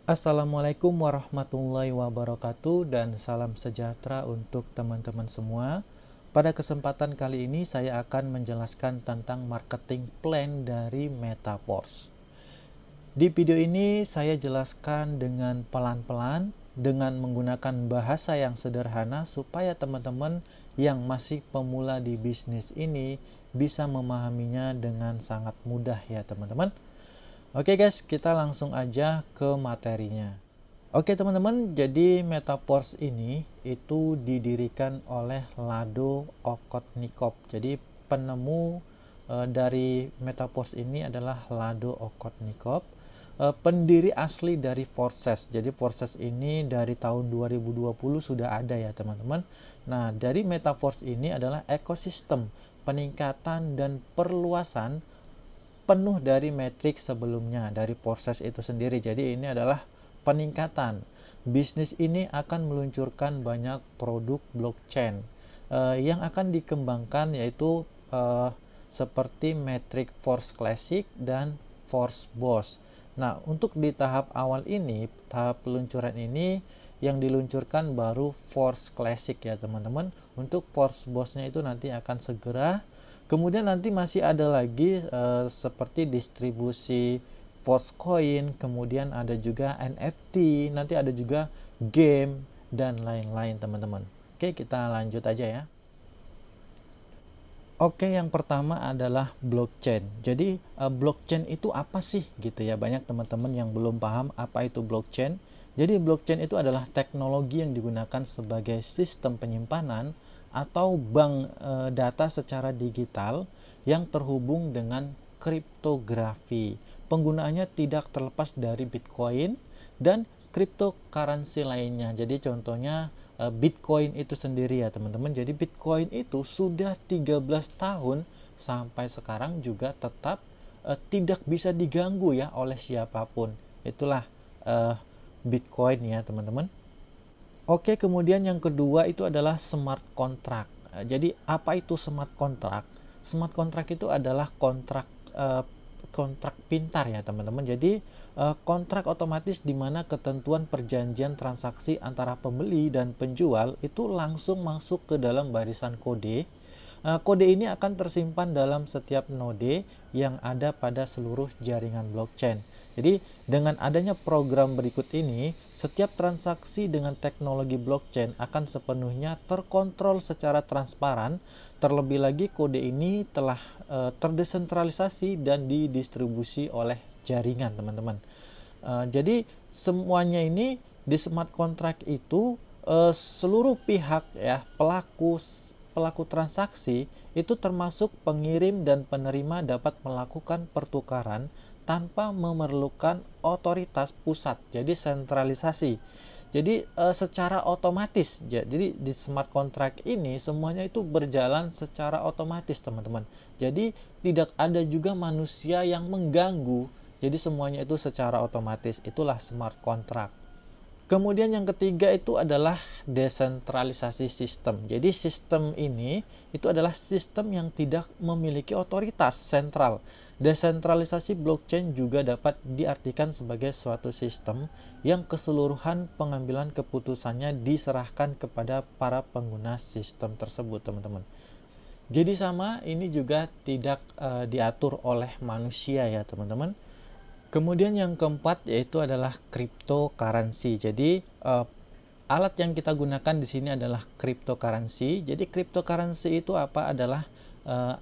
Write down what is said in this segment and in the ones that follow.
Assalamualaikum warahmatullahi wabarakatuh dan salam sejahtera untuk teman-teman semua. Pada kesempatan kali ini saya akan menjelaskan tentang marketing plan dari Metaforce. Di video ini saya jelaskan dengan pelan-pelan dengan menggunakan bahasa yang sederhana supaya teman-teman yang masih pemula di bisnis ini bisa memahaminya dengan sangat mudah ya teman-teman. Oke guys, kita langsung aja ke materinya. Oke teman-teman, jadi Metaforce ini itu didirikan oleh Lado Okhotnikov. Jadi penemu dari Metaforce ini adalah Lado Okhotnikov, pendiri asli dari Forces. Jadi Forces ini dari tahun 2020 sudah ada ya teman-teman. Nah, dari Metaforce ini adalah ekosistem peningkatan dan perluasan penuh dari metrik sebelumnya dari proses itu sendiri. Jadi ini adalah peningkatan. Bisnis ini akan meluncurkan banyak produk blockchain yang akan dikembangkan, yaitu seperti metrik Force Classic dan Force Boss. Nah, untuk di tahap awal ini, tahap peluncuran ini yang diluncurkan baru Force Classic ya teman-teman. Untuk Force Boss-nya itu nanti akan segera. Kemudian nanti masih ada lagi seperti distribusi Force Coin, kemudian ada juga NFT, nanti ada juga game dan lain-lain teman-teman. Oke, kita lanjut aja ya. Oke, yang pertama adalah blockchain. Jadi blockchain itu apa sih gitu ya? Banyak teman-teman yang belum paham apa itu blockchain. Jadi blockchain itu adalah teknologi yang digunakan sebagai sistem penyimpanan atau bank data secara digital yang terhubung dengan kriptografi. Penggunaannya tidak terlepas dari Bitcoin dan cryptocurrency lainnya. Jadi contohnya Bitcoin itu sendiri ya teman-teman. Jadi Bitcoin itu sudah 13 tahun sampai sekarang juga tetap tidak bisa diganggu ya oleh siapapun. Itulah Bitcoin ya teman-teman. Oke, kemudian yang kedua itu adalah smart contract. Jadi apa itu smart contract? Smart contract itu adalah kontrak pintar ya teman-teman. Jadi kontrak otomatis di mana ketentuan perjanjian transaksi antara pembeli dan penjual itu langsung masuk ke dalam barisan kode. Kode ini akan tersimpan dalam setiap node yang ada pada seluruh jaringan blockchain. Jadi dengan adanya program berikut ini, setiap transaksi dengan teknologi blockchain akan sepenuhnya terkontrol secara transparan. Terlebih lagi kode ini telah terdesentralisasi dan didistribusi oleh jaringan teman-teman. Jadi semuanya ini di smart contract itu seluruh pihak ya pelaku transaksi itu termasuk pengirim dan penerima dapat melakukan pertukaran tanpa memerlukan otoritas pusat. Jadi sentralisasi. Jadi secara otomatis. Jadi di smart contract ini semuanya itu berjalan secara otomatis teman-teman. Jadi tidak ada juga manusia yang mengganggu. Jadi semuanya itu secara otomatis. Itulah smart contract. Kemudian yang ketiga itu adalah desentralisasi sistem. Jadi sistem ini itu adalah sistem yang tidak memiliki otoritas sentral. Desentralisasi blockchain juga dapat diartikan sebagai suatu sistem yang keseluruhan pengambilan keputusannya diserahkan kepada para pengguna sistem tersebut teman-teman. Jadi sama, ini juga tidak diatur oleh manusia ya teman-teman. Kemudian yang keempat yaitu adalah cryptocurrency. Jadi alat yang kita gunakan di sini adalah cryptocurrency. Jadi cryptocurrency itu apa? Adalah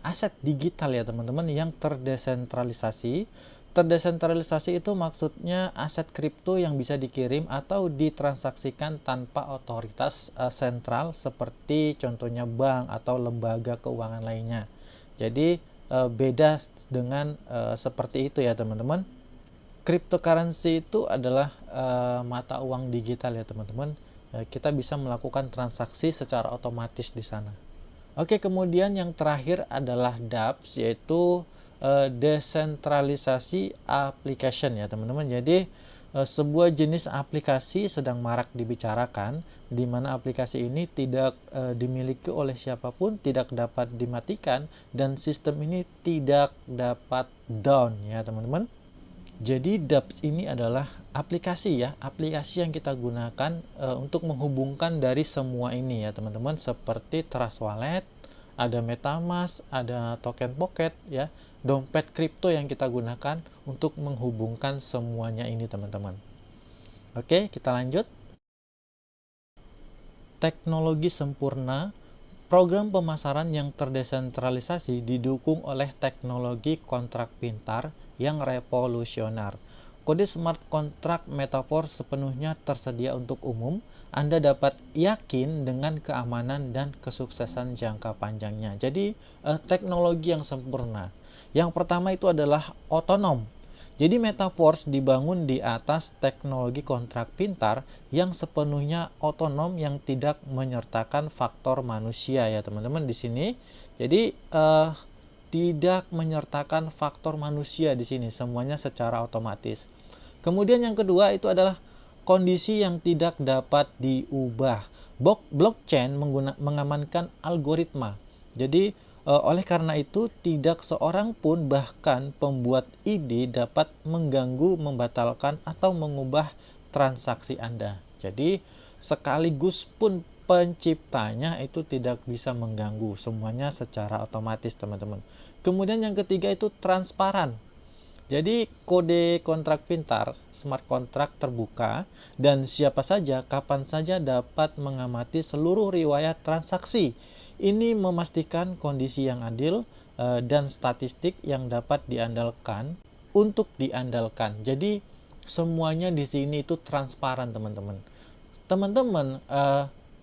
aset digital ya teman-teman yang terdesentralisasi. Terdesentralisasi itu maksudnya aset kripto yang bisa dikirim atau ditransaksikan tanpa otoritas sentral seperti contohnya bank atau lembaga keuangan lainnya. Jadi beda dengan seperti itu ya teman-teman. Cryptocurrency itu adalah mata uang digital ya teman-teman. Kita bisa melakukan transaksi secara otomatis di sana. Oke, kemudian yang terakhir adalah dApps, yaitu desentralisasi application ya teman-teman. Jadi sebuah jenis aplikasi sedang marak dibicarakan, di mana aplikasi ini tidak dimiliki oleh siapapun, tidak dapat dimatikan, dan sistem ini tidak dapat down ya teman-teman. Jadi dApps ini adalah aplikasi ya, aplikasi yang kita gunakan untuk menghubungkan dari semua ini ya teman-teman, seperti Trust Wallet, ada MetaMask, ada Token Pocket ya, dompet kripto yang kita gunakan untuk menghubungkan semuanya ini teman-teman. Oke, kita lanjut. Teknologi sempurna. Program pemasaran yang terdesentralisasi didukung oleh teknologi kontrak pintar yang revolusioner. Kode smart contract Metaverse sepenuhnya tersedia untuk umum. Anda dapat yakin dengan keamanan dan kesuksesan jangka panjangnya. Jadi, teknologi yang sempurna. Yang pertama itu adalah otonom. Jadi Metaverse dibangun di atas teknologi kontrak pintar yang sepenuhnya otonom, yang tidak menyertakan faktor manusia ya teman-teman di sini. Jadi tidak menyertakan faktor manusia di sini, semuanya secara otomatis. Kemudian yang kedua itu adalah kondisi yang tidak dapat diubah. Blockchain mengamankan algoritma. Jadi oleh karena itu, tidak seorang pun, bahkan pembuat ide, dapat mengganggu, membatalkan, atau mengubah transaksi Anda. Jadi, sekaligus pun penciptanya itu tidak bisa mengganggu. Semuanya secara otomatis, teman-teman. Kemudian yang ketiga itu transparan. Jadi, kode kontrak pintar, smart contract terbuka, dan siapa saja, kapan saja dapat mengamati seluruh riwayat transaksi. Ini memastikan kondisi yang adil dan statistik yang dapat diandalkan untuk diandalkan. Jadi semuanya di sini itu transparan teman-teman. Teman-teman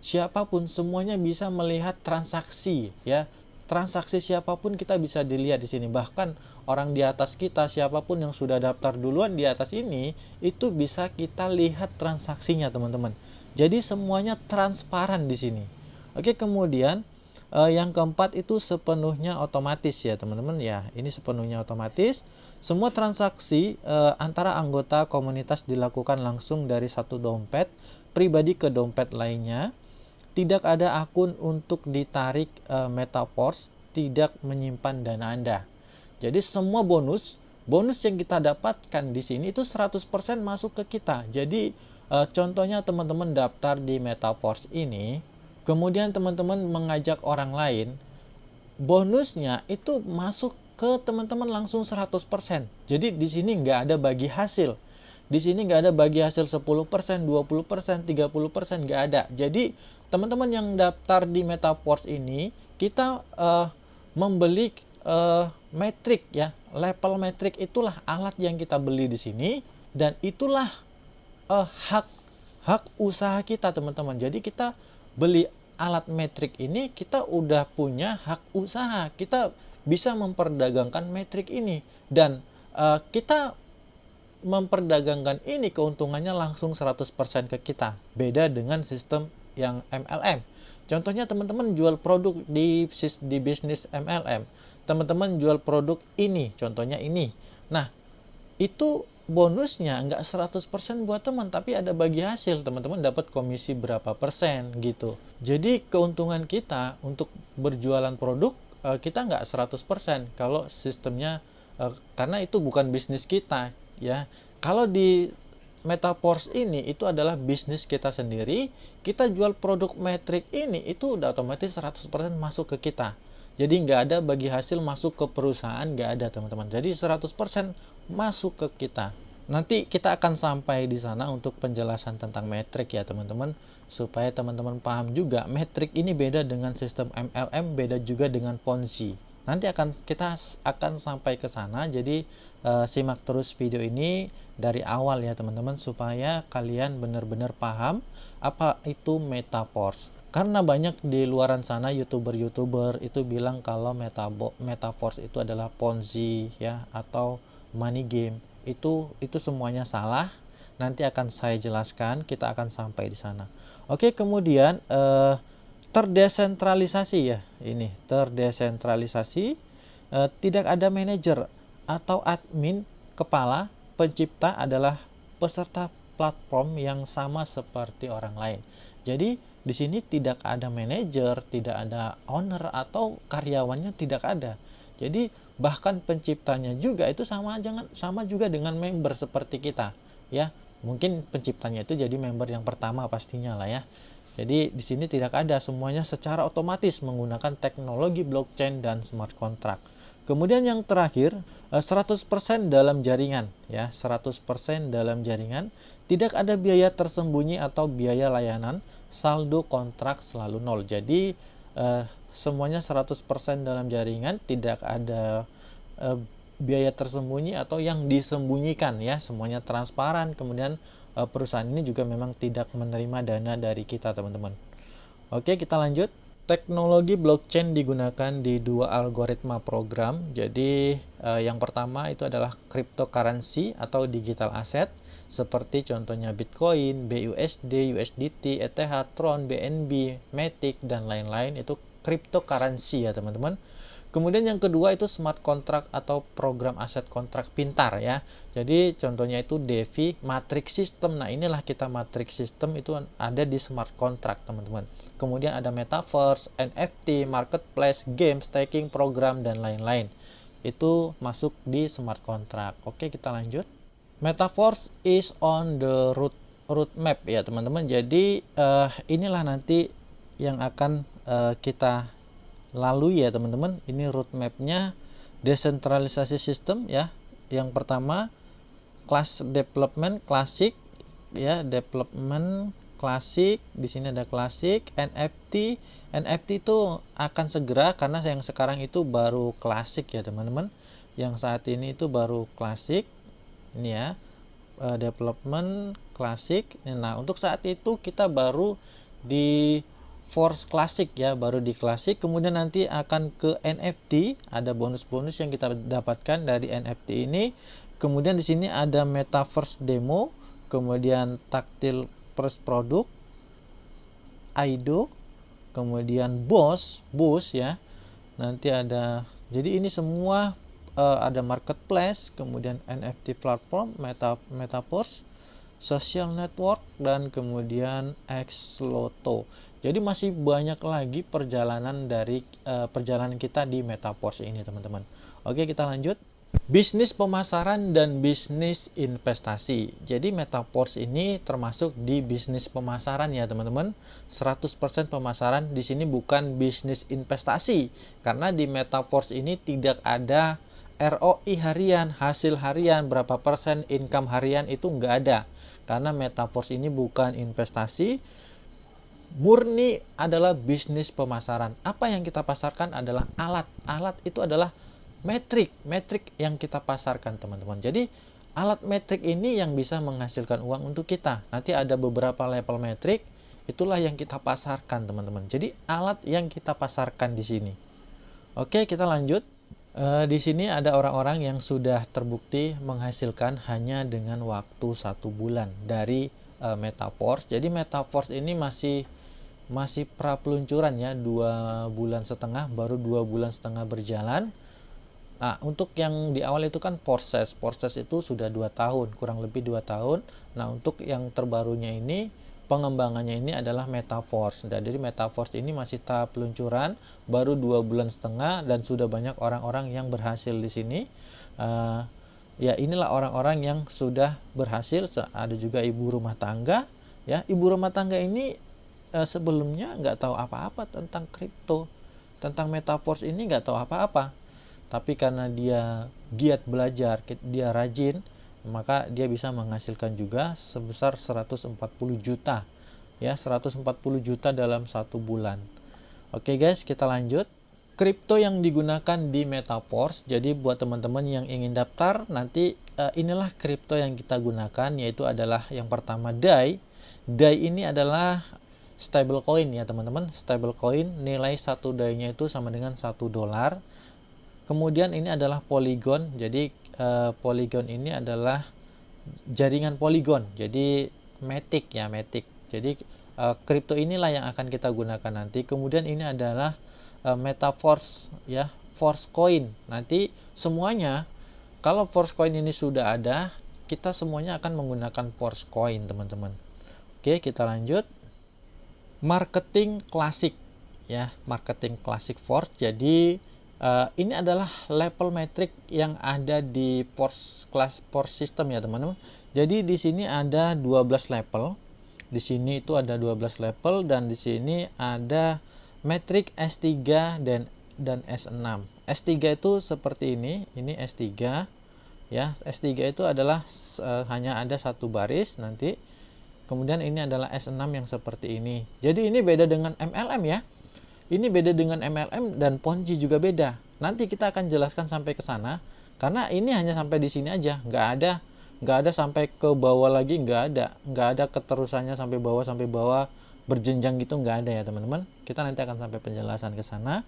siapapun semuanya bisa melihat transaksi ya. Transaksi siapapun kita bisa dilihat di sini. Bahkan orang di atas kita, siapapun yang sudah daftar duluan di atas ini, itu bisa kita lihat transaksinya teman-teman. Jadi semuanya transparan di sini. Oke, kemudian yang keempat itu sepenuhnya otomatis ya teman-teman ya. Ini sepenuhnya otomatis. Semua transaksi antara anggota komunitas dilakukan langsung dari satu dompet pribadi ke dompet lainnya. Tidak ada akun untuk ditarik Metaverse, tidak menyimpan dana Anda. Jadi semua bonus yang kita dapatkan di sini itu 100% masuk ke kita. Jadi contohnya teman-teman daftar di Metaverse ini, kemudian teman-teman mengajak orang lain, bonusnya itu masuk ke teman-teman langsung 100%. Jadi di sini nggak ada bagi hasil. Di sini nggak ada bagi hasil 10%, 20%, 30%, nggak ada. Jadi teman-teman yang daftar di Metaverse ini, kita membeli metrik ya, level metrik itulah alat yang kita beli di sini, dan itulah hak usaha kita teman-teman. Jadi kita beli alat metrik ini, kita udah punya hak usaha, kita bisa memperdagangkan metrik ini, dan kita memperdagangkan ini keuntungannya langsung 100% ke kita. Beda dengan sistem yang MLM. Contohnya teman-teman jual produk di bisnis MLM, teman-teman jual produk ini, contohnya ini. Nah, itu bonusnya nggak 100% buat teman, tapi ada bagi hasil, teman-teman dapat komisi berapa persen gitu. Jadi keuntungan kita untuk berjualan produk kita nggak 100% kalau sistemnya, karena itu bukan bisnis kita ya. Kalau di Metaverse ini itu adalah bisnis kita sendiri, kita jual produk metrik ini itu udah otomatis 100% masuk ke kita. Jadi nggak ada bagi hasil masuk ke perusahaan, nggak ada teman-teman. Jadi 100% masuk ke kita. Nanti kita akan sampai di sana untuk penjelasan tentang metrik ya teman-teman, supaya teman-teman paham juga metrik ini beda dengan sistem MLM, beda juga dengan Ponzi. Nanti kita akan sampai ke sana. Jadi simak terus video ini dari awal ya teman-teman, supaya kalian benar-benar paham apa itu Metaverse. Karena banyak di luaran sana YouTuber itu bilang kalau Metaverse itu adalah Ponzi ya, atau money game. Itu semuanya salah. Nanti akan saya jelaskan, kita akan sampai di sana. Oke, kemudian terdesentralisasi ya. Ini terdesentralisasi. Tidak ada manajer atau admin. Kepala pencipta adalah peserta platform yang sama seperti orang lain. Jadi di sini tidak ada manajer, tidak ada owner atau karyawannya, tidak ada. Jadi bahkan penciptanya juga itu sama juga dengan member seperti kita, ya. Mungkin penciptanya itu jadi member yang pertama pastinya lah ya. Jadi di sini tidak ada, semuanya secara otomatis menggunakan teknologi blockchain dan smart contract. Kemudian yang terakhir, 100% dalam jaringan ya, 100% dalam jaringan, tidak ada biaya tersembunyi atau biaya layanan, saldo kontrak selalu nol. Jadi semuanya 100% dalam jaringan, tidak ada biaya tersembunyi atau yang disembunyikan ya, semuanya transparan. Kemudian perusahaan ini juga memang tidak menerima dana dari kita, teman-teman. Oke, kita lanjut. Teknologi blockchain digunakan di dua algoritma program. Jadi yang pertama itu adalah cryptocurrency atau digital asset, seperti contohnya Bitcoin, BUSD, USDT, ETH, Tron, BNB, Matic, dan lain-lain. Itu cryptocurrency ya teman-teman. Kemudian yang kedua itu smart contract atau program aset kontrak pintar ya. Jadi contohnya itu DeFi, matrix system. Nah inilah kita matrix system itu ada di smart contract teman-teman. Kemudian ada metaverse, NFT, marketplace, game, staking, program, dan lain-lain. Itu masuk di smart contract. Oke, kita lanjut. Metaverse is on the roadmap ya teman-teman. Jadi inilah nanti yang akan kita lalui ya teman-teman. Ini roadmapnya desentralisasi sistem ya. Yang pertama class development klasik ya, development klasik. Di sini ada klasik, NFT itu akan segera karena yang sekarang itu baru klasik ya teman-teman. Yang saat ini itu baru klasik. Ini ya, development klasik. Nah, untuk saat itu kita baru di Force Classic ya, baru di Classic. Kemudian nanti akan ke NFT, ada bonus-bonus yang kita dapatkan dari NFT ini. Kemudian di sini ada Metaverse Demo, kemudian Tactile First Product, IDO, kemudian Boost ya. Nanti ada, jadi ini semua ada marketplace, kemudian NFT platform, Metaverse, social network, dan kemudian Xloto. Jadi masih banyak lagi perjalanan dari perjalanan kita di Metaverse ini teman-teman. Oke, kita lanjut. Bisnis pemasaran dan bisnis investasi. Jadi Metaverse ini termasuk di bisnis pemasaran ya teman-teman. 100% pemasaran. Di sini bukan bisnis investasi. Karena di Metaverse ini tidak ada ROI harian, hasil harian, berapa persen income harian, itu nggak ada. Karena Metaverse ini bukan investasi, murni adalah bisnis pemasaran. Apa yang kita pasarkan adalah alat. Alat itu adalah metrik yang kita pasarkan teman-teman. Jadi alat metrik ini yang bisa menghasilkan uang untuk kita. Nanti ada beberapa level metrik, itulah yang kita pasarkan teman-teman. Jadi alat yang kita pasarkan di sini. Oke, kita lanjut. Di sini ada orang-orang yang sudah terbukti menghasilkan hanya dengan waktu 1 bulan dari Metaverse. Jadi Metaverse ini masih pra peluncuran ya, 2,5 bulan, baru 2,5 bulan berjalan. Nah, untuk yang di awal itu kan proses itu sudah 2 tahun, kurang lebih 2 tahun. Nah, untuk yang terbarunya ini, pengembangannya ini adalah Metaverse. Jadi Metaverse ini masih tahap peluncuran, baru 2,5 bulan, dan sudah banyak orang-orang yang berhasil di sini. Ya, inilah orang-orang yang sudah berhasil. Ada juga ibu rumah tangga ya. Ibu rumah tangga ini sebelumnya nggak tahu apa-apa tentang kripto, tentang Metaverse ini nggak tahu apa-apa, tapi karena dia giat belajar, dia rajin, maka dia bisa menghasilkan juga sebesar 140 juta ya, 140 juta dalam 1 bulan. Oke guys, kita lanjut. Kripto yang digunakan di Metaverse. Jadi buat teman-teman yang ingin daftar, nanti inilah kripto yang kita gunakan, yaitu adalah yang pertama DAI. DAI ini adalah stable coin ya teman-teman. Stable coin, nilai 1 DAI-nya itu sama dengan $1. Kemudian ini adalah Polygon. Jadi Polygon ini adalah jaringan Polygon. Jadi Matic ya, Matic. Jadi kripto inilah yang akan kita gunakan nanti. Kemudian ini adalah Metaverse ya, force coin. Nanti semuanya, kalau force coin ini sudah ada, kita semuanya akan menggunakan force coin, teman-teman. Oke, kita lanjut. Marketing klasik, ya, marketing klasik force. Jadi ini adalah level metrik yang ada di force system ya, teman-teman. Jadi di sini ada 12 level. Di sini itu ada 12 level, dan di sini ada metrik S3 dan S6. S3 itu seperti ini S3 ya. S3 itu adalah hanya ada satu baris nanti. Kemudian ini adalah S6 yang seperti ini. Jadi ini beda dengan MLM ya. Ini beda dengan MLM, dan Ponzi juga beda. Nanti kita akan jelaskan sampai ke sana, karena ini hanya sampai di sini aja, nggak ada sampai ke bawah lagi, nggak ada keterusannya sampai bawah berjenjang gitu, nggak ada ya teman-teman. Kita nanti akan sampai penjelasan ke sana.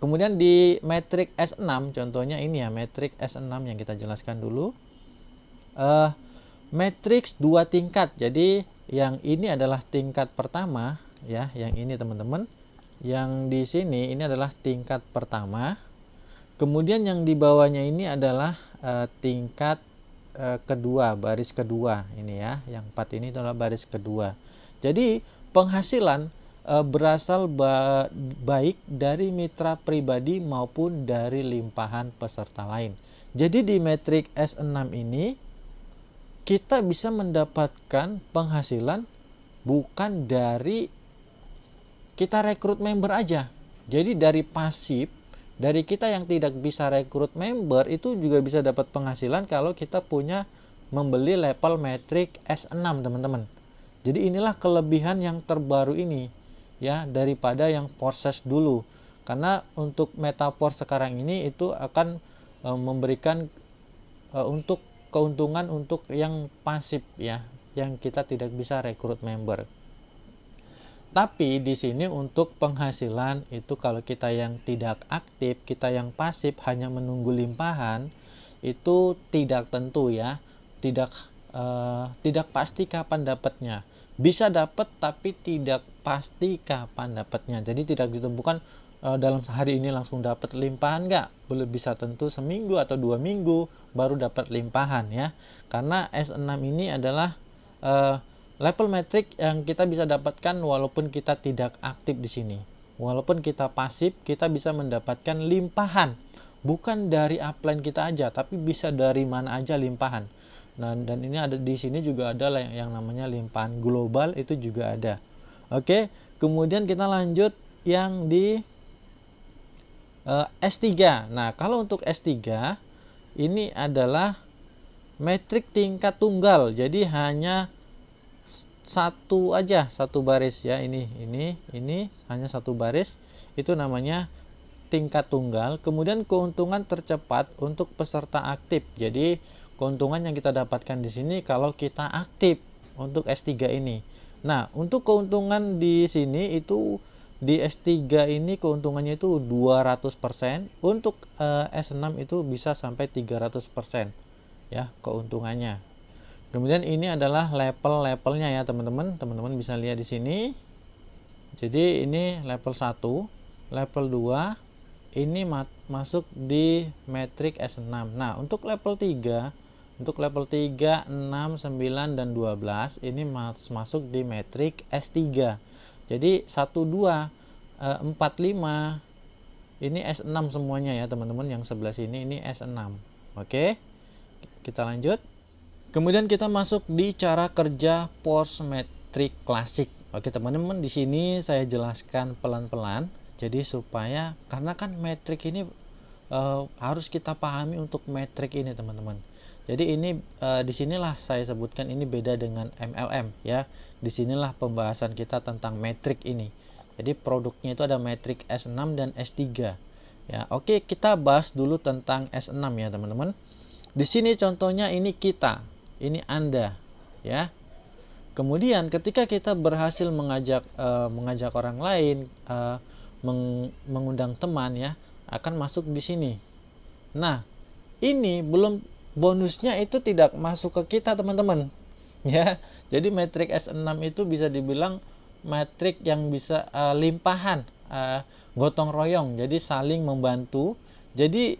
Kemudian di metrik S6, contohnya ini ya, metrik S6 yang kita jelaskan dulu. Matriks 2 tingkat. Jadi yang ini adalah tingkat pertama ya, yang ini teman-teman. Yang di sini ini adalah tingkat pertama. Kemudian yang di bawahnya ini adalah tingkat kedua, baris kedua ini ya. Yang 4 ini adalah baris kedua. Jadi penghasilan berasal baik dari mitra pribadi maupun dari limpahan peserta lain. Jadi di metrik S6 ini kita bisa mendapatkan penghasilan bukan dari kita rekrut member aja. Jadi dari pasif, dari kita yang tidak bisa rekrut member, itu juga bisa dapat penghasilan kalau kita punya membeli level metrik S6, teman-teman. Jadi inilah kelebihan yang terbaru ini ya, daripada yang proses dulu. Karena untuk Metaforce sekarang ini itu akan memberikan untuk keuntungan untuk yang pasif ya, yang kita tidak bisa rekrut member. Tapi di sini untuk penghasilan itu, kalau kita yang tidak aktif, kita yang pasif hanya menunggu limpahan, itu tidak tentu ya, tidak pasti kapan dapatnya. Bisa dapat tapi tidak pasti kapan dapatnya. Jadi tidak ditentukan dalam sehari ini langsung dapat limpahan, nggak. Belum bisa tentu seminggu atau 2 minggu baru dapat limpahan ya. Karena S6 ini adalah level metrik yang kita bisa dapatkan walaupun kita tidak aktif di sini. Walaupun kita pasif, kita bisa mendapatkan limpahan. Bukan dari upline kita aja, tapi bisa dari mana aja limpahan. Nah, dan ini ada di sini juga ada yang namanya limpahan global, itu juga ada. Oke, kemudian kita lanjut yang di S3. Nah, kalau untuk S3 ini adalah metrik tingkat tunggal. Jadi hanya satu aja, satu baris ya. Ini hanya satu baris. Itu namanya tingkat tunggal. Kemudian keuntungan tercepat untuk peserta aktif. Jadi keuntungan yang kita dapatkan di sini kalau kita aktif untuk S3 ini. Nah, untuk keuntungan di sini itu di S3 ini keuntungannya itu 200%, untuk S6 itu bisa sampai 300% ya keuntungannya. Kemudian ini adalah level-levelnya ya teman-teman. Teman-teman bisa lihat di sini. Jadi ini level 1, level 2 ini masuk di metrik S6. Nah, untuk level 3, 6, 9 dan 12 ini masuk di metrik S3. Jadi 1, 2, 4, 5 ini S6 semuanya ya teman-teman. Yang sebelah sini ini S6. Oke, kita lanjut. Kemudian kita masuk di cara kerja force metrik klasik. Oke teman-teman, di sini saya jelaskan pelan-pelan. Jadi supaya, karena kan metrik ini harus kita pahami untuk metrik ini teman-teman. Jadi ini disinilah saya sebutkan ini beda dengan MLM ya. Disinilah pembahasan kita tentang metrik ini. Jadi produknya itu ada metrik S6 dan S3 ya. Oke, kita bahas dulu tentang S6 ya teman-teman. Di sini contohnya ini kita, ini Anda ya. Kemudian ketika kita berhasil mengajak orang lain, mengundang teman ya, akan masuk di sini. Nah, ini belum, bonusnya itu tidak masuk ke kita teman-teman ya. Jadi metrik S6 itu bisa dibilang metrik yang bisa limpahan, gotong royong, jadi saling membantu. Jadi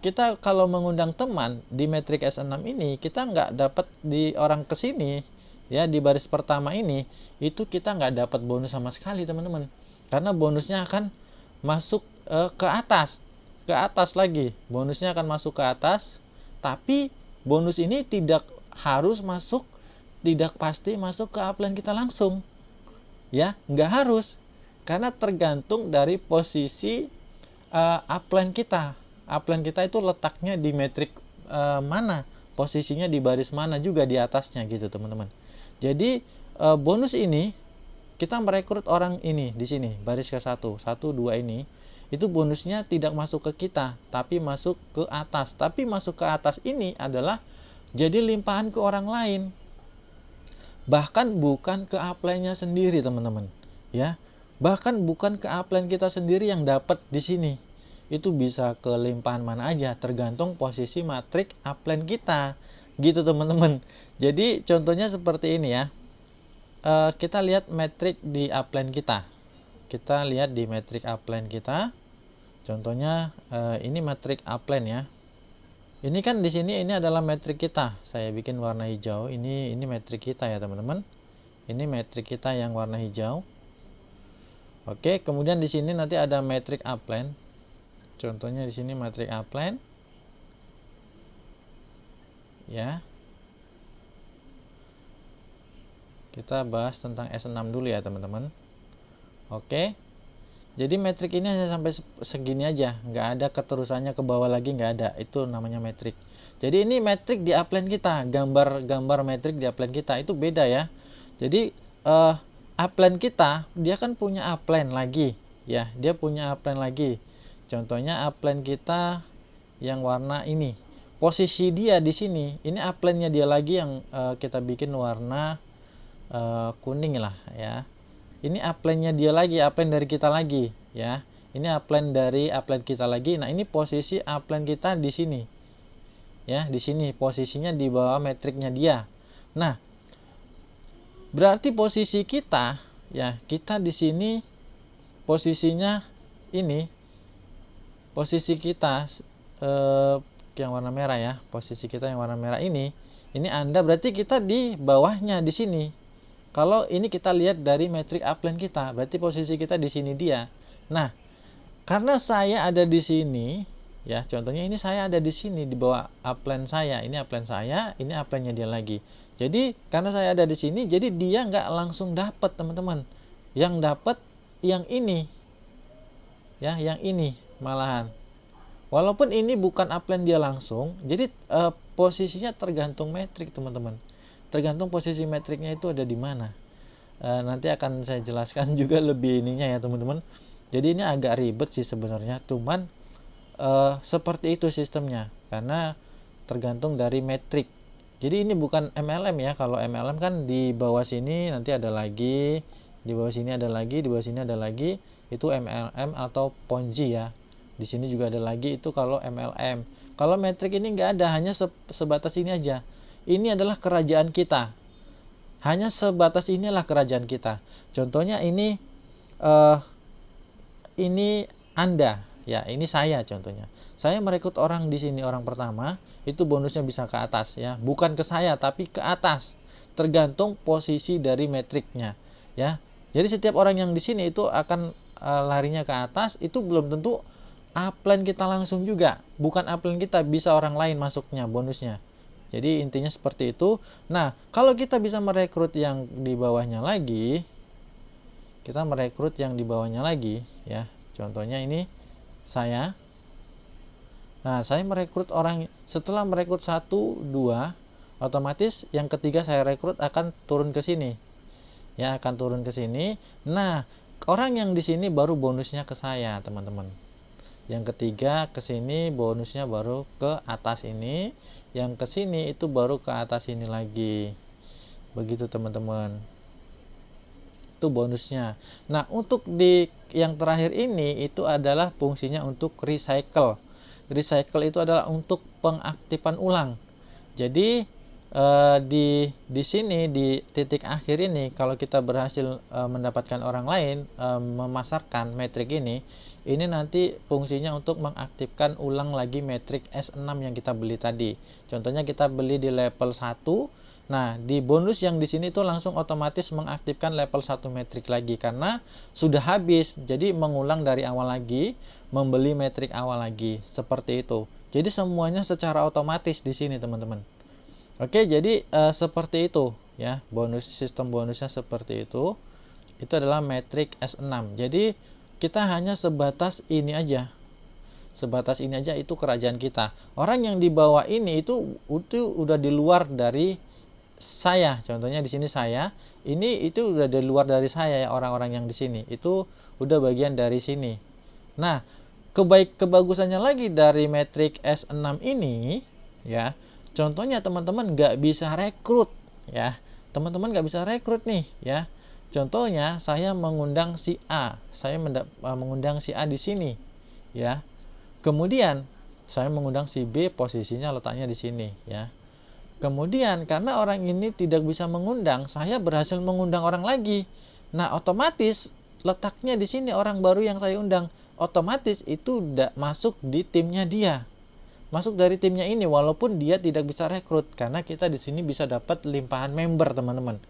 kita kalau mengundang teman di metrik S6 ini, kita nggak dapat di orang ke sini, ya di baris pertama ini, itu kita nggak dapat bonus sama sekali teman-teman. Karena bonusnya akan masuk ke atas lagi. Bonusnya akan masuk ke atas, tapi bonus ini tidak harus masuk, tidak pasti masuk ke upline kita langsung. Ya, nggak harus. Karena tergantung dari posisi upline kita. Upline kita itu letaknya di metrik mana, posisinya di baris mana juga di atasnya gitu teman-teman. Jadi bonus ini kita merekrut orang ini di sini baris ke 1, 2 ini, itu bonusnya tidak masuk ke kita tapi masuk ke atas. Tapi masuk ke atas ini adalah jadi limpahan ke orang lain. Bahkan bukan ke upline-nya sendiri teman-teman. Ya. Bahkan bukan ke upline kita sendiri yang dapat di sini. Itu bisa ke limpahan mana aja tergantung posisi matrik upline kita gitu teman-teman. Jadi contohnya seperti ini ya. Kita lihat metrik di upline kita. Kita lihat di metrik upline kita. Contohnya ini metrik upline ya. Ini kan di sini ini adalah metrik kita. Saya bikin warna hijau. Ini metrik kita ya teman-teman. Ini metrik kita yang warna hijau. Oke, kemudian di sini nanti ada metrik upline. Contohnya di sini metrik upline. Ya. Kita bahas tentang S6 dulu ya, teman-teman. Oke. Jadi metrik ini hanya sampai segini aja, nggak ada keterusannya ke bawah lagi, nggak ada. Itu namanya metrik. Jadi ini metrik di upline kita, gambar metrik di upline kita itu beda ya. Jadi upline kita dia kan punya upline lagi, ya. Dia punya upline lagi. Contohnya upline kita yang warna ini. Posisi dia di sini, ini upline-nya dia lagi yang kita bikin warna kuning lah ya. Ini upline-nya dia lagi, upline dari kita lagi ya. Ini upline dari upline kita lagi. Nah, ini posisi upline kita di sini. Ya, di sini posisinya di bawah metriknya dia. Nah, berarti posisi kita ya, kita di sini posisinya ini. Posisi kita yang warna merah ya. Posisi kita yang warna merah ini Anda berarti kita di bawahnya di sini. Kalau ini kita lihat dari metrik upline kita, berarti posisi kita di sini dia. Nah, karena saya ada di sini, ya contohnya ini saya ada di sini di bawah upline saya. Ini upline saya, ini upline-nya dia lagi. Jadi karena saya ada di sini, jadi dia nggak langsung dapat teman-teman. Yang dapat yang ini, ya yang ini malahan. Walaupun ini bukan upline dia langsung, jadi posisinya tergantung metrik teman-teman. Tergantung posisi metriknya itu ada di mana. Nanti akan saya jelaskan juga lebih ininya ya teman-teman. Jadi ini agak ribet sih sebenarnya, cuman seperti itu sistemnya karena tergantung dari metrik. Jadi ini bukan MLM ya. Kalau MLM kan di bawah sini nanti ada lagi, di bawah sini ada lagi, di bawah sini ada lagi. Itu MLM atau Ponzi ya. Di sini juga ada lagi, itu kalau MLM. Kalau metrik ini nggak ada, hanya sebatas ini aja. Ini adalah kerajaan kita. Hanya sebatas inilah kerajaan kita. Contohnya ini Anda, ya ini saya contohnya. Saya merekrut orang di sini, orang pertama, itu bonusnya bisa ke atas ya, bukan ke saya tapi ke atas. Tergantung posisi dari metriknya, ya. Jadi setiap orang yang di sini itu akan larinya ke atas, itu belum tentu upline kita langsung juga. Bukan upline kita, bisa orang lain masuknya bonusnya. Jadi intinya seperti itu. Nah, kalau kita bisa merekrut yang di bawahnya lagi, kita merekrut yang di bawahnya lagi, ya. Contohnya ini saya. Nah, saya merekrut orang, setelah merekrut 1, 2, otomatis yang ketiga saya rekrut akan turun ke sini. Ya, akan turun ke sini. Nah, orang yang di sini baru bonusnya ke saya, teman-teman. Yang ketiga ke sini bonusnya baru ke atas ini. Yang ke sini itu baru ke atas ini lagi. Begitu teman-teman. Itu bonusnya. Nah, untuk di yang terakhir ini itu adalah fungsinya untuk recycle. Recycle itu adalah untuk pengaktifan ulang. Jadi di sini di titik akhir ini kalau kita berhasil mendapatkan orang lain memasarkan metrik ini nanti fungsinya untuk mengaktifkan ulang lagi metrik S6 yang kita beli tadi. Contohnya kita beli di level 1. Nah, di bonus yang di sini itu langsung otomatis mengaktifkan level 1 metrik lagi karena sudah habis. Jadi mengulang dari awal lagi, membeli metrik awal lagi. Seperti itu. Jadi semuanya secara otomatis di sini, teman-teman. Oke, jadi seperti itu ya. Sistem bonusnya seperti itu. Itu adalah metrik S6. Jadi kita hanya sebatas ini aja. Sebatas ini aja itu kerajaan kita. Orang yang di bawah ini itu udah di luar dari saya. Contohnya di sini saya, ini itu udah di luar dari saya ya, orang-orang yang di sini. Itu udah bagian dari sini. Nah, kebagusannya lagi dari metrik S6 ini ya. Contohnya teman-teman nggak bisa rekrut ya. Teman-teman nggak bisa rekrut nih ya. Contohnya saya mengundang si A. Saya mengundang si A di sini ya. Kemudian saya mengundang si B, posisinya letaknya di sini ya. Kemudian karena orang ini tidak bisa mengundang, saya berhasil mengundang orang lagi. Nah, otomatis letaknya di sini orang baru yang saya undang, otomatis itu masuk di timnya dia. Masuk dari timnya ini walaupun dia tidak bisa rekrut karena kita di sini bisa dapat limpahan member, teman-teman.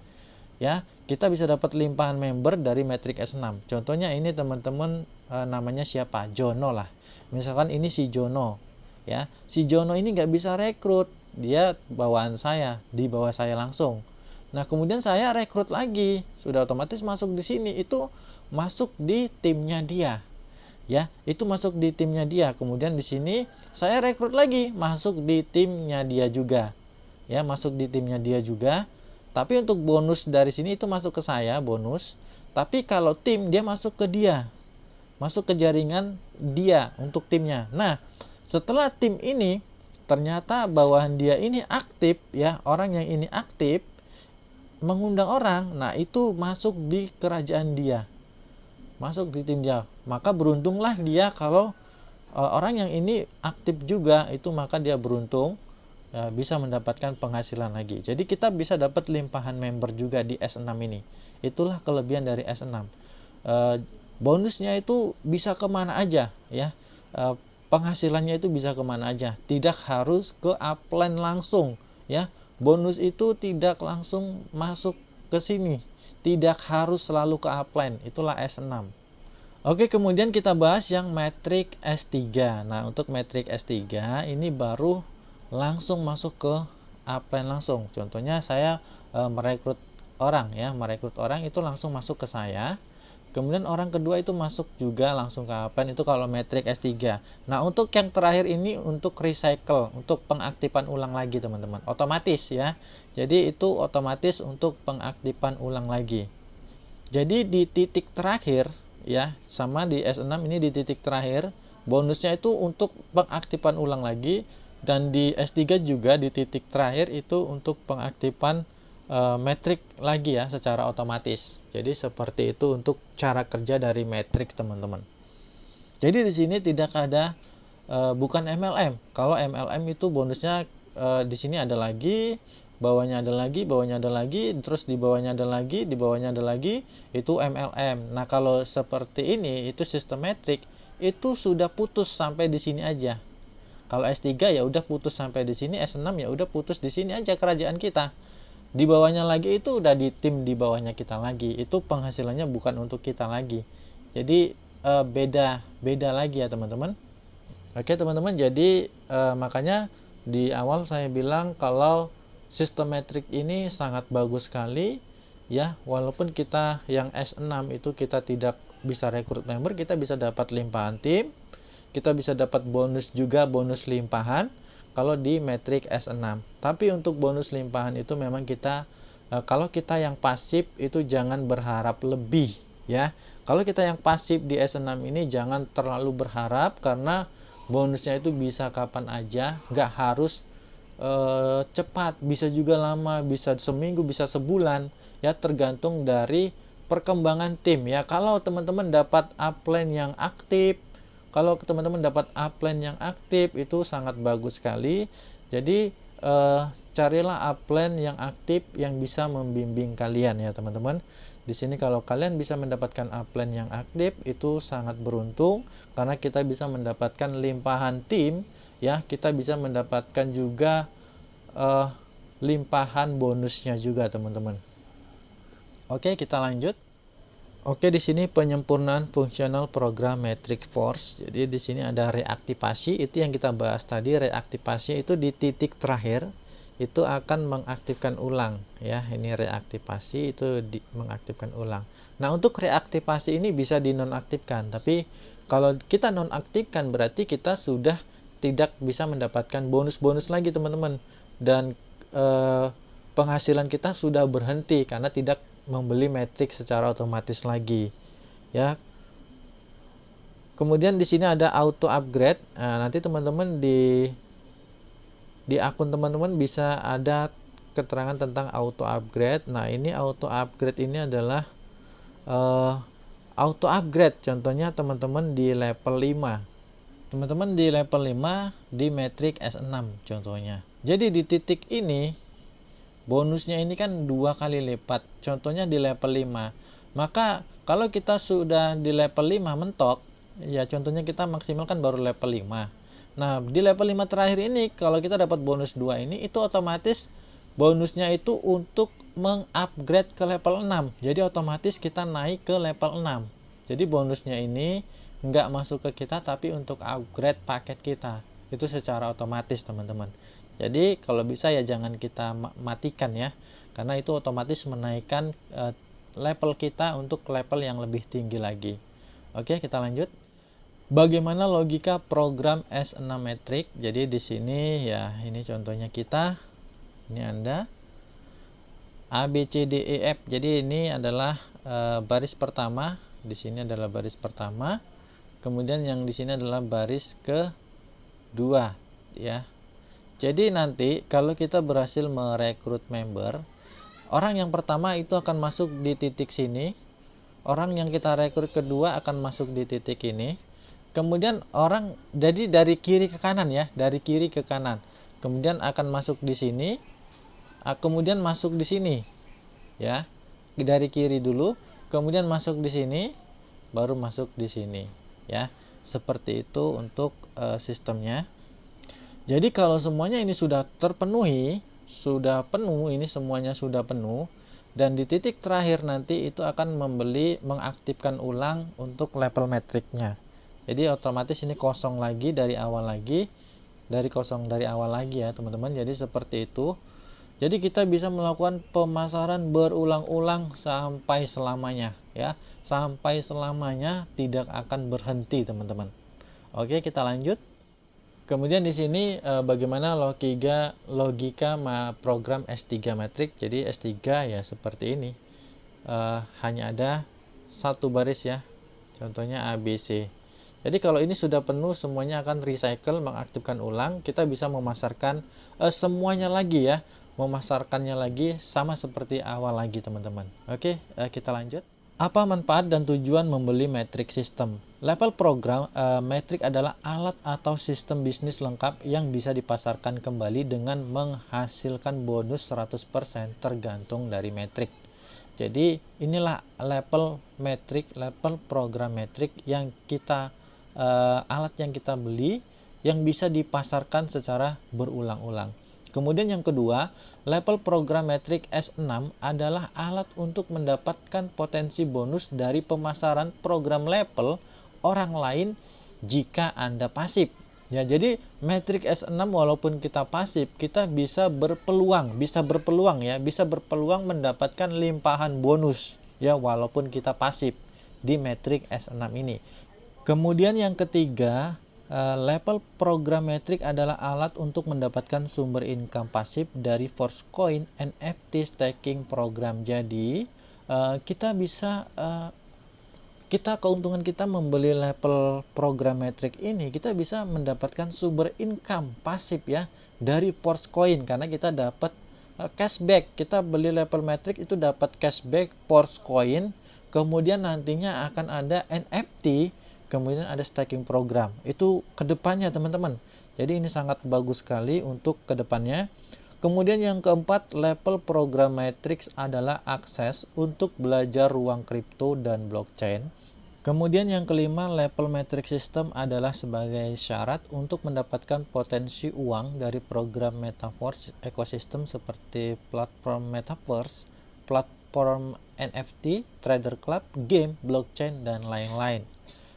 Ya, kita bisa dapat limpahan member dari metrik S6. Contohnya ini teman-teman namanya siapa? Jono lah. Misalkan ini si Jono. Ya, si Jono ini nggak bisa rekrut, dia bawaan saya, di bawah saya langsung. Nah, kemudian saya rekrut lagi, sudah otomatis masuk di sini, itu masuk di timnya dia. Ya, itu masuk di timnya dia. Kemudian di sini saya rekrut lagi, masuk di timnya dia juga. Ya, masuk di timnya dia juga. Tapi untuk bonus dari sini itu masuk ke saya, bonus. Tapi kalau tim dia masuk ke dia. Masuk ke jaringan dia untuk timnya. Nah, setelah tim ini ternyata bawahan dia ini aktif ya, orang yang ini aktif mengundang orang, nah itu masuk di kerajaan dia, masuk di tim dia. Maka beruntunglah dia kalau orang yang ini aktif juga, itu maka dia beruntung bisa mendapatkan penghasilan lagi. Jadi kita bisa dapat limpahan member juga di S6 ini. Itulah kelebihan dari S6. Bonusnya itu bisa kemana aja ya. Penghasilannya itu bisa kemana aja, tidak harus ke upline langsung ya. Bonus itu tidak langsung masuk ke sini, tidak harus selalu ke upline. Itulah S6. Oke, kemudian kita bahas yang metrik S3. Nah, untuk metrik S3 ini baru langsung masuk ke upline langsung. Contohnya saya merekrut orang ya, merekrut orang itu langsung masuk ke saya. Kemudian orang kedua itu masuk juga langsung ke upline, itu kalau metrik S3. Nah, untuk yang terakhir ini untuk recycle, untuk pengaktifan ulang lagi, teman-teman. Otomatis ya. Jadi itu otomatis untuk pengaktifan ulang lagi. Jadi di titik terakhir ya, sama di S6 ini di titik terakhir, bonusnya itu untuk pengaktifan ulang lagi, dan di S3 juga di titik terakhir itu untuk pengaktifan metrik lagi ya secara otomatis. Jadi seperti itu untuk cara kerja dari metrik, teman-teman. Jadi di sini tidak ada bukan MLM. Kalau MLM itu bonusnya di sini ada lagi, bawahnya ada lagi, bawahnya ada lagi, terus di bawahnya ada lagi, di bawahnya ada lagi, itu MLM. Nah, kalau seperti ini itu sistem metrik, itu sudah putus sampai di sini aja. Kalau S3 ya udah putus sampai di sini, S6 ya udah putus di sini aja kerajaan kita. Di bawahnya lagi itu udah di tim di bawahnya kita lagi. Itu penghasilannya bukan untuk kita lagi. Jadi beda lagi ya, teman-teman. Oke, teman-teman, jadi makanya di awal saya bilang kalau sistem metrik ini sangat bagus sekali ya. Walaupun kita yang S6 itu kita tidak bisa rekrut member, kita bisa dapat limpahan tim, kita bisa dapat bonus juga, bonus limpahan kalau di metrik S6. Tapi untuk bonus limpahan itu memang kita kalau kita yang pasif itu jangan berharap lebih ya. Kalau kita yang pasif di S6 ini jangan terlalu berharap, karena bonusnya itu bisa kapan aja, nggak harus cepat, bisa juga lama, bisa seminggu, bisa sebulan ya, tergantung dari perkembangan tim ya. Kalau teman-teman dapat upline yang aktif, kalau teman-teman dapat upline yang aktif itu sangat bagus sekali. Jadi carilah upline yang aktif yang bisa membimbing kalian ya teman-teman. Di sini kalau kalian bisa mendapatkan upline yang aktif itu sangat beruntung karena kita bisa mendapatkan limpahan tim ya, kita bisa mendapatkan juga limpahan bonusnya juga teman-teman. Oke, kita lanjut. Oke, di sini penyempurnaan fungsional program Matrix Force. Jadi di sini ada reaktivasi, itu yang kita bahas tadi. Reaktivasi itu di titik terakhir itu akan mengaktifkan ulang ya. Ini reaktivasi itu mengaktifkan ulang. Nah, untuk reaktivasi ini bisa dinonaktifkan, tapi kalau kita nonaktifkan berarti kita sudah tidak bisa mendapatkan bonus-bonus lagi teman-teman, dan penghasilan kita sudah berhenti karena tidak membeli Matrix secara otomatis lagi ya. Kemudian di sini ada auto upgrade. Nah, nanti teman-teman di akun teman-teman bisa ada keterangan tentang auto upgrade. Nah, ini auto upgrade ini adalah auto upgrade contohnya teman-teman di level 5. Teman-teman di level 5 di Matrix S6 contohnya. Jadi di titik ini bonusnya ini kan 2 kali lipat, contohnya di level 5. Maka kalau kita sudah di level 5 mentok, ya contohnya kita maksimalkan baru level 5. Nah, di level 5 terakhir ini kalau kita dapat bonus 2 ini, itu otomatis bonusnya itu untuk mengupgrade ke level 6. Jadi otomatis kita naik ke level 6. Jadi bonusnya ini nggak masuk ke kita tapi untuk upgrade paket kita. Itu secara otomatis teman-teman. Jadi kalau bisa ya jangan kita matikan ya, karena itu otomatis menaikkan level kita untuk level yang lebih tinggi lagi. Oke, kita lanjut. Bagaimana logika program S6 Matrix? Jadi di sini ya, ini contohnya kita. Ini Anda A B C D E F. Jadi ini adalah baris pertama. Di sini adalah baris pertama. Kemudian yang di sini adalah baris kedua ya. Jadi nanti kalau kita berhasil merekrut member, orang yang pertama itu akan masuk di titik sini, orang yang kita rekrut kedua akan masuk di titik ini, kemudian orang jadi dari kiri ke kanan ya, dari kiri ke kanan, kemudian akan masuk di sini, kemudian masuk di sini ya, dari kiri dulu, kemudian masuk di sini, baru masuk di sini ya. Seperti itu untuk sistemnya. Jadi kalau semuanya ini sudah terpenuhi, sudah penuh, ini semuanya sudah penuh, dan di titik terakhir nanti itu akan mengaktifkan ulang untuk level metriknya. Jadi otomatis ini kosong lagi dari awal lagi, dari awal lagi ya teman-teman. Jadi seperti itu. Jadi kita bisa melakukan pemasaran berulang-ulang sampai selamanya ya, sampai selamanya tidak akan berhenti teman-teman. Oke, kita lanjut. Kemudian di sini bagaimana logika program S3 Matrix. Jadi S3 ya seperti ini. Hanya ada satu baris ya. Contohnya ABC. Jadi kalau ini sudah penuh, semuanya akan recycle, mengaktifkan ulang. Kita bisa memasarkan semuanya lagi ya. Memasarkannya lagi sama seperti awal lagi teman-teman. Oke, kita lanjut. Apa manfaat dan tujuan membeli Matrix System? Level program Matrix adalah alat atau sistem bisnis lengkap yang bisa dipasarkan kembali dengan menghasilkan bonus 100% tergantung dari Matrix. Jadi inilah level Matrix, level program Matrix yang kita alat yang kita beli yang bisa dipasarkan secara berulang-ulang. Kemudian yang kedua, level program Matrix S6 adalah alat untuk mendapatkan potensi bonus dari pemasaran program level orang lain jika Anda pasif. Ya, jadi Matrix S6 walaupun kita pasif, kita bisa berpeluang mendapatkan limpahan bonus ya walaupun kita pasif di Matrix S6 ini. Kemudian yang ketiga, level program Matrix adalah alat untuk mendapatkan sumber income pasif dari Force Coin NFT staking program. Jadi keuntungan kita membeli level program Matrix ini, kita bisa mendapatkan sumber income pasif ya dari Force Coin karena kita dapat cashback. Kita beli level Matrix itu dapat cashback Force Coin, kemudian nantinya akan ada NFT. Kemudian ada staking program. Itu kedepannya teman-teman. Jadi ini sangat bagus sekali untuk kedepannya. Kemudian yang keempat, level program matrix adalah akses untuk belajar ruang kripto dan blockchain. Kemudian yang kelima, level matrix system adalah sebagai syarat untuk mendapatkan potensi uang dari program metaverse ekosistem seperti platform metaverse, platform NFT, trader club, game, blockchain, dan lain-lain.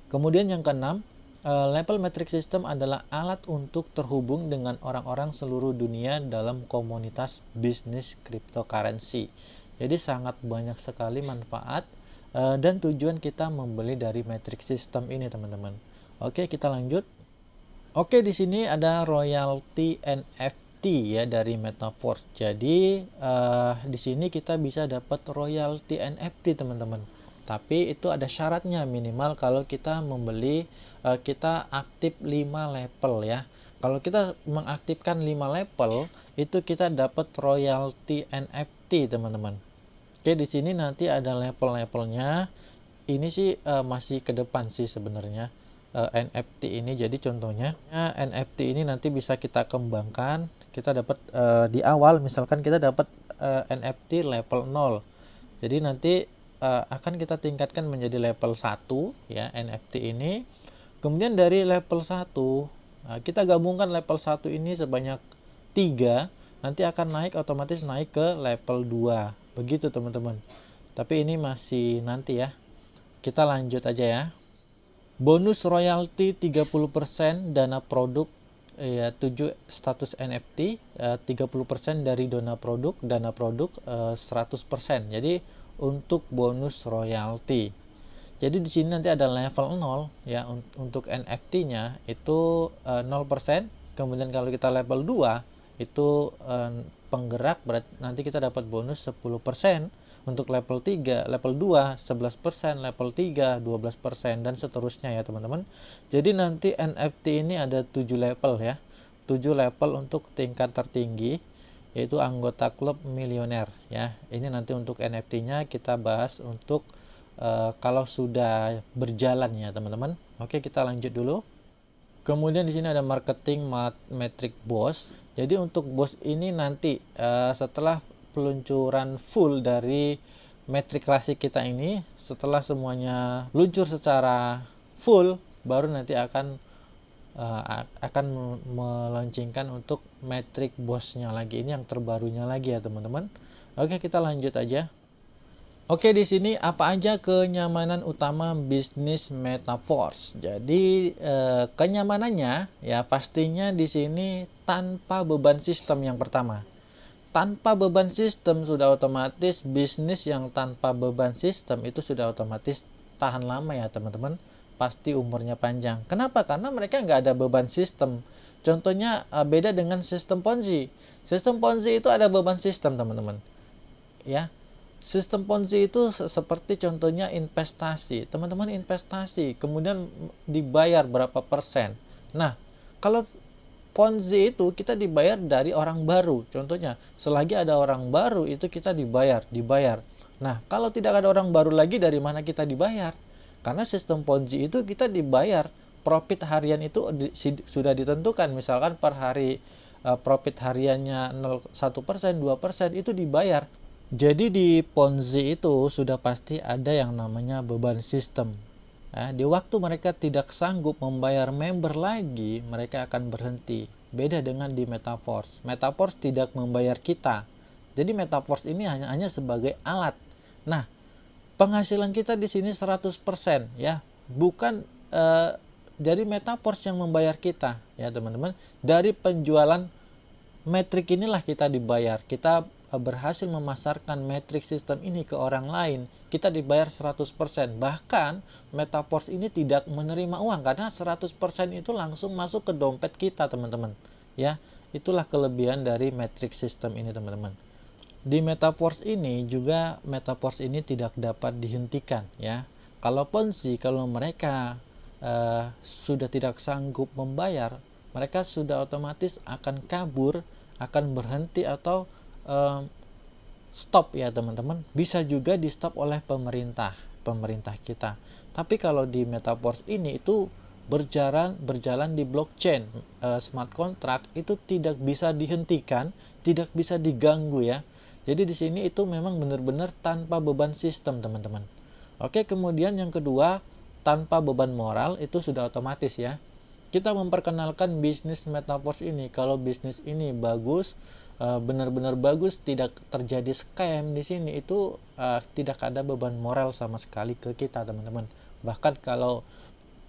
Kemudian yang keenam, level matrix system adalah alat untuk terhubung dengan orang-orang seluruh dunia dalam komunitas bisnis cryptocurrency. Jadi sangat banyak sekali manfaat dan tujuan kita membeli dari matrix system ini, teman-teman. Oke, kita lanjut. Oke, di sini ada royalty NFT ya dari Metaverse. Jadi di sini kita bisa dapat royalty NFT, teman-teman. Tapi itu ada syaratnya, minimal kalau kita membeli kita aktif 5 level ya. Kalau kita mengaktifkan 5 level, itu kita dapat royalty NFT, teman-teman. Oke, di sini nanti ada level-levelnya. Ini sih masih ke depan sih sebenarnya NFT ini. Jadi contohnya NFT ini nanti bisa kita kembangkan. Kita dapat di awal misalkan kita dapat NFT level 0. Jadi nanti akan kita tingkatkan menjadi level 1 ya NFT ini. Kemudian dari level 1 kita gabungkan level 1 ini sebanyak 3, nanti akan naik otomatis naik ke level 2. Begitu, teman-teman. Tapi ini masih nanti ya. Kita lanjut aja ya. Bonus royalti 30% dana produk ya 7 status NFT, 30% dari dana produk 100%. Jadi untuk bonus royalti. Jadi di sini nanti ada level 0 ya untuk NFT-nya itu 0%. Kemudian kalau kita level 2 itu penggerak, berarti nanti kita dapat bonus 10%. Untuk level 3, level 2 11%, level 3 12%, dan seterusnya ya teman-teman. Jadi nanti NFT ini ada 7 level ya. 7 level untuk tingkat tertinggi, yaitu anggota klub milioner ya. Ini nanti untuk NFT-nya kita bahas untuk kalau sudah berjalan ya teman-teman. Oke, kita lanjut dulu. Kemudian di sini ada marketing metric boss. Jadi untuk boss ini nanti setelah peluncuran full dari metrik klasik kita ini, setelah semuanya luncur secara full, baru nanti akan melaunchingkan untuk metrik bossnya lagi. Ini yang terbarunya lagi ya teman-teman. Oke, kita lanjut aja. Oke, di sini apa aja kenyamanan utama bisnis Metaverse. Jadi kenyamanannya ya pastinya di sini tanpa beban sistem yang pertama. Tanpa beban sistem sudah otomatis bisnis yang tanpa beban sistem itu sudah otomatis tahan lama ya teman-teman. Pasti umurnya panjang. Kenapa? Karena mereka nggak ada beban sistem. Contohnya beda dengan sistem Ponzi. Sistem Ponzi itu ada beban sistem teman-teman. Ya. Sistem Ponzi itu seperti contohnya investasi. Teman-teman investasi, kemudian dibayar berapa persen. Nah, kalau Ponzi itu kita dibayar dari orang baru. Contohnya, selagi ada orang baru itu kita dibayar. Nah, kalau tidak ada orang baru lagi, dari mana kita dibayar? Karena sistem Ponzi itu kita dibayar. Profit harian itu sudah ditentukan. Misalkan per hari profit hariannya 1%, 2% itu dibayar. Jadi di Ponzi itu sudah pasti ada yang namanya beban sistem. Di waktu mereka tidak sanggup membayar member lagi, mereka akan berhenti. Beda dengan di Metaverse. Metaverse tidak membayar kita. Jadi Metaverse ini hanya sebagai alat. Nah, penghasilan kita di sini 100% ya. Bukan dari Metaverse yang membayar kita ya teman-teman. Dari penjualan metrik inilah kita dibayar. Kita berhasil memasarkan metrik sistem ini ke orang lain, kita dibayar 100%. Bahkan Metaverse ini tidak menerima uang karena 100% itu langsung masuk ke dompet kita, teman-teman. Ya, itulah kelebihan dari metrik sistem ini, teman-teman. Di Metaverse ini juga Metaverse ini tidak dapat dihentikan, ya. Kalaupun sih kalau mereka sudah tidak sanggup membayar, mereka sudah otomatis akan kabur, akan berhenti atau stop ya teman-teman. Bisa juga di stop oleh pemerintah kita. Tapi kalau di Metaverse ini itu berjalan di blockchain. Smart contract itu tidak bisa dihentikan, tidak bisa diganggu ya. Jadi di sini itu memang benar-benar tanpa beban sistem, teman-teman. Oke, kemudian yang kedua, tanpa beban moral itu sudah otomatis ya. Kita memperkenalkan bisnis metaverse ini. Kalau bisnis ini bagus, benar-benar bagus, tidak terjadi scam di sini, itu tidak ada beban moral sama sekali ke kita, teman-teman. Bahkan kalau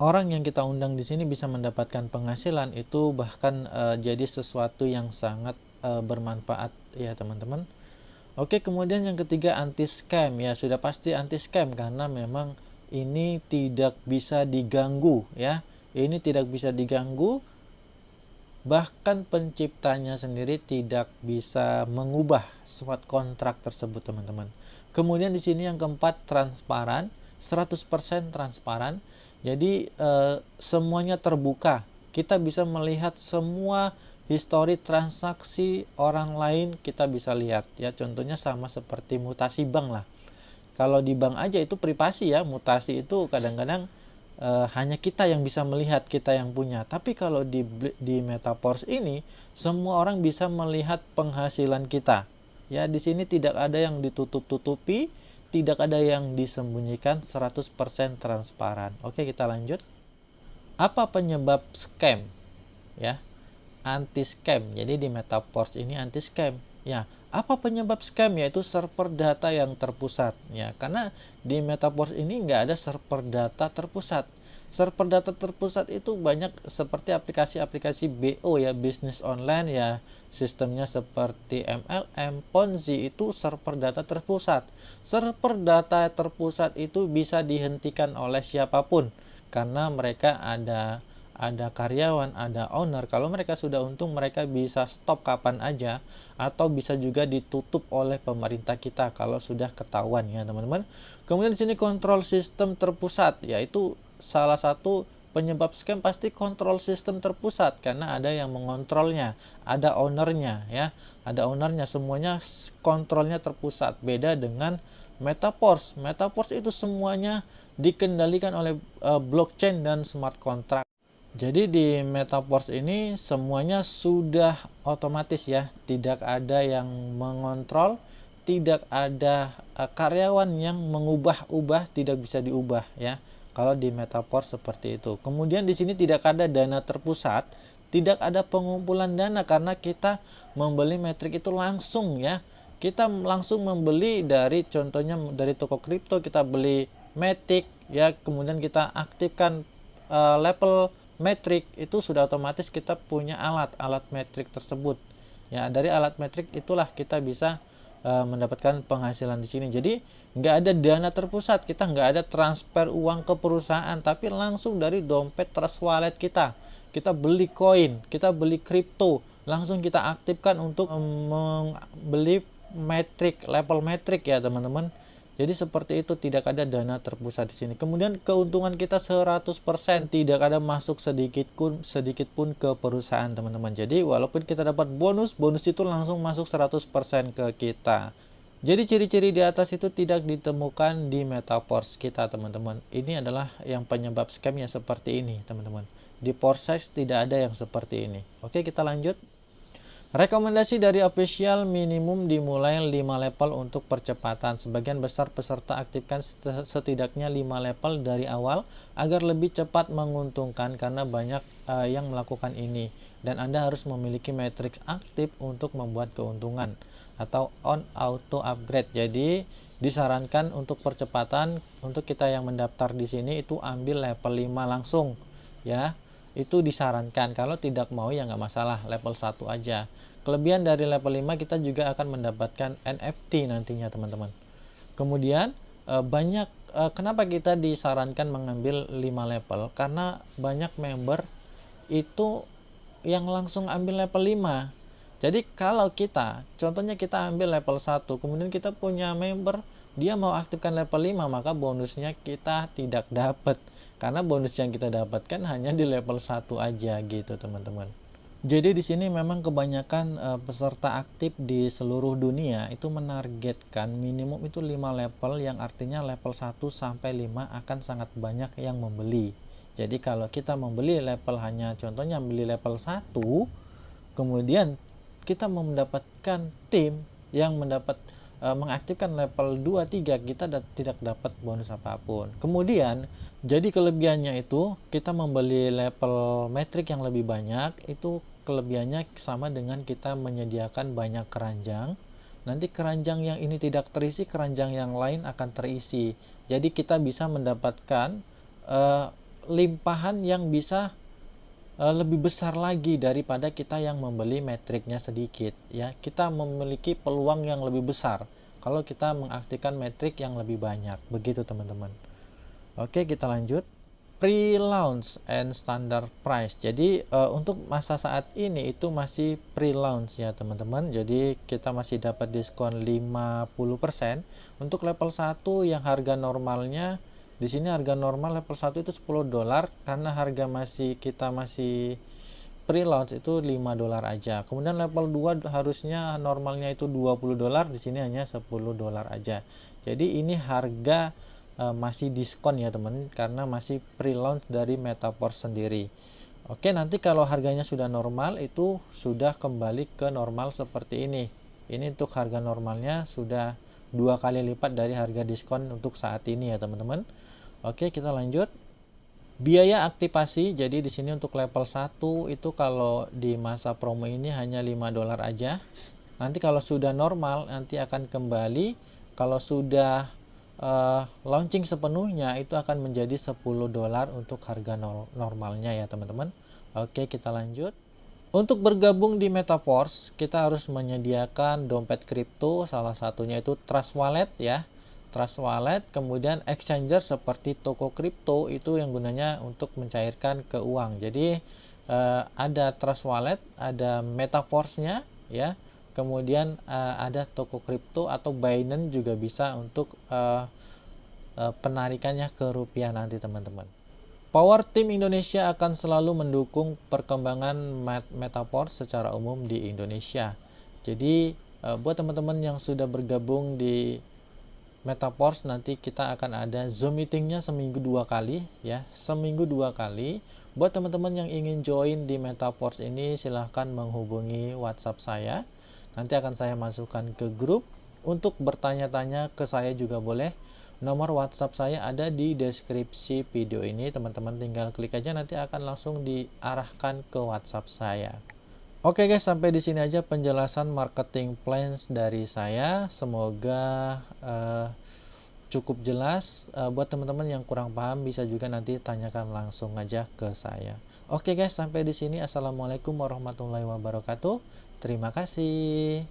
orang yang kita undang di sini bisa mendapatkan penghasilan, itu bahkan jadi sesuatu yang sangat bermanfaat ya, teman-teman. Oke, kemudian yang ketiga, anti scam ya. Sudah pasti anti scam karena memang ini tidak bisa diganggu ya. Ini tidak bisa diganggu, bahkan penciptanya sendiri tidak bisa mengubah smart kontrak tersebut, teman-teman. Kemudian di sini yang keempat, transparan, 100% transparan. Jadi semuanya terbuka. Kita bisa melihat semua histori transaksi orang lain, kita bisa lihat ya. Contohnya sama seperti mutasi bank lah. Kalau di bank aja itu privasi ya, mutasi itu kadang-kadang hanya kita yang bisa melihat, kita yang punya. Tapi kalau di metaverse ini semua orang bisa melihat penghasilan kita. Ya, di sini tidak ada yang ditutup-tutupi, tidak ada yang disembunyikan, 100% transparan. Oke, kita lanjut. Apa penyebab scam? Ya, anti scam. Jadi di metaverse ini anti scam. Ya, apa penyebab scam? Yaitu server data yang terpusat. Ya, karena di metaverse ini nggak ada server data terpusat. Server data terpusat itu banyak seperti aplikasi-aplikasi BO ya, bisnis online ya, sistemnya seperti MLM, Ponzi, itu server data terpusat. Server data terpusat itu bisa dihentikan oleh siapapun karena mereka ada karyawan, ada owner. Kalau mereka sudah untung, mereka bisa stop kapan aja, atau bisa juga ditutup oleh pemerintah kita kalau sudah ketahuan ya, teman-teman. Kemudian di sini kontrol sistem terpusat, yaitu salah satu penyebab scam pasti kontrol sistem terpusat karena ada yang mengontrolnya, ada ownernya ya, ada ownernya, semuanya kontrolnya terpusat. Beda dengan metaverse. Metaverse itu semuanya dikendalikan oleh blockchain dan smart contract. Jadi di metaverse ini semuanya sudah otomatis ya, tidak ada yang mengontrol, tidak ada karyawan yang mengubah-ubah, tidak bisa diubah ya. Kalau di metaverse seperti itu. Kemudian di sini tidak ada dana terpusat, tidak ada pengumpulan dana karena kita membeli metrik itu langsung ya. Kita langsung membeli dari, contohnya dari toko kripto, kita beli Matic ya, kemudian kita aktifkan level metrik, itu sudah otomatis kita punya alat metrik tersebut ya. Dari alat metrik itulah kita bisa mendapatkan penghasilan di sini. Jadi nggak ada dana terpusat, kita nggak ada transfer uang ke perusahaan, tapi langsung dari dompet trust wallet kita beli koin, kita beli kripto, langsung kita aktifkan untuk membeli metrik, level metrik ya, teman-teman. Jadi seperti itu, tidak ada dana terpusat di sini. Kemudian keuntungan kita 100%, tidak ada masuk sedikit pun ke perusahaan, teman-teman. Jadi walaupun kita dapat bonus itu langsung masuk 100% ke kita. Jadi ciri-ciri di atas itu tidak ditemukan di metaverse kita, teman-teman. Ini adalah yang penyebab scamnya seperti ini, teman-teman. Di Foresight tidak ada yang seperti ini. Oke, kita lanjut. Rekomendasi dari official, minimum dimulai 5 level untuk percepatan. Sebagian besar peserta aktifkan setidaknya 5 level dari awal agar lebih cepat menguntungkan karena banyak yang melakukan ini. Dan Anda harus memiliki matriks aktif untuk membuat keuntungan atau on auto upgrade. Jadi disarankan untuk percepatan, untuk kita yang mendaftar di sini itu ambil level 5 langsung ya. Itu disarankan. Kalau tidak mau ya nggak masalah, level 1 aja. Kelebihan dari level 5, kita juga akan mendapatkan NFT nantinya, teman-teman. Kemudian kenapa kita disarankan mengambil 5 level? Karena banyak member itu yang langsung ambil level 5. Jadi kalau kita, contohnya kita ambil level 1, kemudian kita punya member, dia mau aktifkan level 5, maka bonusnya kita tidak dapat. Karena bonus yang kita dapatkan hanya di level 1 aja gitu, teman-teman. Jadi di sini memang kebanyakan peserta aktif di seluruh dunia itu menargetkan minimum itu 5 level, yang artinya level 1 sampai 5 akan sangat banyak yang membeli Jadi kalau kita membeli level hanya contohnya beli level 1, kemudian kita mau mendapatkan tim yang mengaktifkan level 2, 3, kita tidak dapat bonus apapun. Kemudian jadi kelebihannya itu kita membeli level metrik yang lebih banyak, itu kelebihannya sama dengan kita menyediakan banyak keranjang. Nanti keranjang yang ini tidak terisi, keranjang yang lain akan terisi. Jadi kita bisa mendapatkan limpahan yang bisa lebih besar lagi daripada kita yang membeli metriknya sedikit, ya. Kita memiliki peluang yang lebih besar kalau kita mengaktifkan metrik yang lebih banyak, begitu teman-teman. Oke, kita lanjut. Pre-launch and standard price. Jadi untuk masa saat ini itu masih pre-launch ya teman-teman. Jadi kita masih dapat diskon 50%. Untuk level 1 yang harga normalnya di sini harga normal level 1 itu $10, karena harga kita masih pre-launch itu $5 aja. Kemudian level 2 harusnya normalnya itu $20, di sini hanya $10 aja. Jadi ini harga masih diskon ya teman, karena masih pre-launch dari Metaverse sendiri. Oke, nanti kalau harganya sudah normal itu sudah kembali ke normal seperti ini. Ini untuk harga normalnya sudah 2 kali lipat dari harga diskon untuk saat ini ya teman-teman. Oke, kita lanjut. Biaya aktivasi, jadi di sini untuk level 1 itu kalau di masa promo ini hanya $5 aja. Nanti kalau sudah normal nanti akan kembali, kalau sudah launching sepenuhnya itu akan menjadi $10 untuk harga normalnya ya teman-teman. Oke, kita lanjut. Untuk bergabung di Metaverse kita harus menyediakan dompet kripto, salah satunya itu Trust Wallet ya. Trust Wallet, kemudian exchanger seperti toko kripto itu yang gunanya untuk mencairkan ke uang. Jadi ada Trust Wallet, ada Metaverse-nya ya. Kemudian ada toko kripto atau Binance juga bisa untuk penarikannya ke rupiah nanti teman-teman. Power Team Indonesia akan selalu mendukung perkembangan Metaverse secara umum di Indonesia. Jadi buat teman-teman yang sudah bergabung di Metaverse, nanti kita akan ada Zoom meetingnya seminggu 2 kali ya, seminggu 2 kali. Buat teman-teman yang ingin join di Metaverse ini silahkan menghubungi WhatsApp saya. Nanti akan saya masukkan ke grup. Untuk bertanya-tanya ke saya juga boleh. Nomor WhatsApp saya ada di deskripsi video ini. Teman-teman tinggal klik aja, nanti akan langsung diarahkan ke WhatsApp saya. Oke guys, sampai di sini aja penjelasan marketing plans dari saya. Semoga cukup jelas. Buat teman-teman yang kurang paham bisa juga nanti tanyakan langsung aja ke saya. Oke guys, sampai di sini. Assalamualaikum warahmatullahi wabarakatuh. Terima kasih.